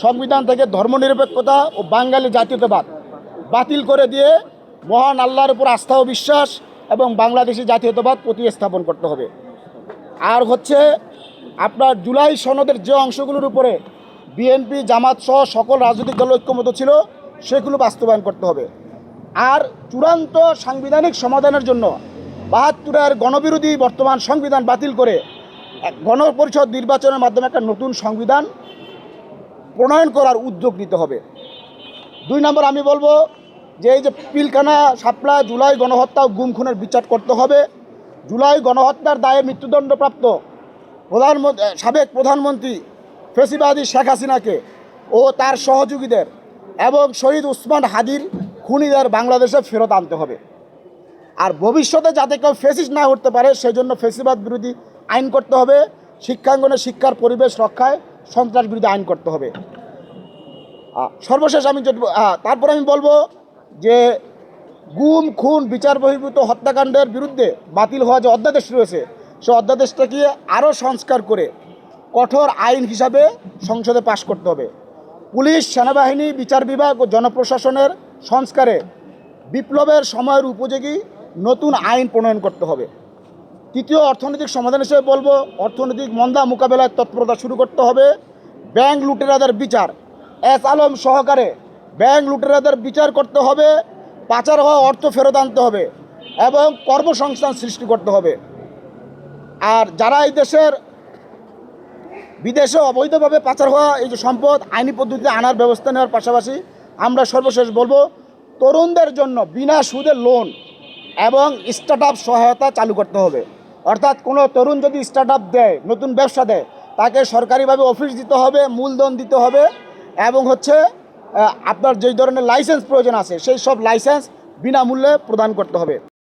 সংবিধান থেকে ধর্মনিরপেক্ষতা ও বাঙালি জাতীয়তাবাদ বাতিল করে দিয়ে মহান আল্লাহর উপর আস্থা ও বিশ্বাস এবং বাংলাদেশি জাতীয়তাবাদ প্রতিস্থাপন করতে হবে। আর হচ্ছে আপনার জুলাই সনদের যে অংশগুলোর উপরে বিএনপি জামাত সহ সকল রাজনৈতিক দল ঐক্যমত ছিল সেগুলো বাস্তবায়ন করতে হবে। আর চূড়ান্ত সাংবিধানিক সমাধানের জন্য ৭২-এর গণবিরোধী বর্তমান সংবিধান বাতিল করে গণপরিষদ নির্বাচনের মাধ্যমে একটা নতুন সংবিধান প্রণয়ন করার উদ্যোগ নিতে হবে। ২ নম্বর আমি বলবো যে এই যে পিলখানা শাপলা জুলাই গণহত্যা ও গুম খুনের বিচার করতে হবে। জুলাই গণহত্যার দায়ে মৃত্যুদণ্ডপ্রাপ্ত সাবেক প্রধানমন্ত্রী ফেসিবাদী শেখ হাসিনাকে ও তার সহযোগীদের এবং শহীদ উসমান হাদির খুনিদের বাংলাদেশে ফেরত আনতে হবে। আর ভবিষ্যতে যাতে কেউ ফেসিস্ট না উঠতে পারে সেই জন্য ফেসিবাদ বিরোধী আইন করতে হবে। শিক্ষাঙ্গনে শিক্ষার পরিবেশ রক্ষায় সন্ত্রাস বিরোধী আইন করতে হবে। সর্বশেষ তারপর আমি বলবো যে গুম খুন বিচার বহির্ভূত হত্যাকাণ্ডের বিরুদ্ধে বাতিল হওয়া যে অধ্যাদেশ রয়েছে সে অধ্যাদেশটাকে আরও সংস্কার করে কঠোর আইন হিসাবে সংসদে পাশ করতে হবে। পুলিশ, সেনাবাহিনী, বিচার বিভাগ ও জনপ্রশাসনের সংস্কারে বিপ্লবের সময়ের উপযোগী নতুন আইন প্রণয়ন করতে হবে। তৃতীয়, অর্থনৈতিক সমাধান হিসেবে বলবো অর্থনৈতিক মন্দা মোকাবেলায় তৎপরতা শুরু করতে হবে। ব্যাংক লুটেরাদের বিচার এস আলম সহকারে ব্যাংক লুটেরাদের বিচার করতে হবে। পাচার হওয়া অর্থ ফেরত আনতে হবে এবং কর্মসংস্থান সৃষ্টি করতে হবে। আর যারা এই দেশের বিদেশে অবৈধভাবে পাচার হওয়া এই যে সম্পদ আইনি পদ্ধতিতে আনার ব্যবস্থা নেওয়ার পাশাপাশি আমরা সর্বশেষ বলবো তরুণদের জন্য বিনা সুদে লোন এবং স্টার্ট সহায়তা চালু করতে হবে। অর্থাৎ কোনো তরুণ যদি স্টার্ট দেয়, নতুন ব্যবসা দেয়, তাকে সরকারিভাবে অফিস দিতে হবে, মূলধন দিতে হবে এবং আপনার যেই ধরনের লাইসেন্স প্রয়োজন আছে সেই সব লাইসেন্স বিনামূল্যে প্রদান করতে হবে।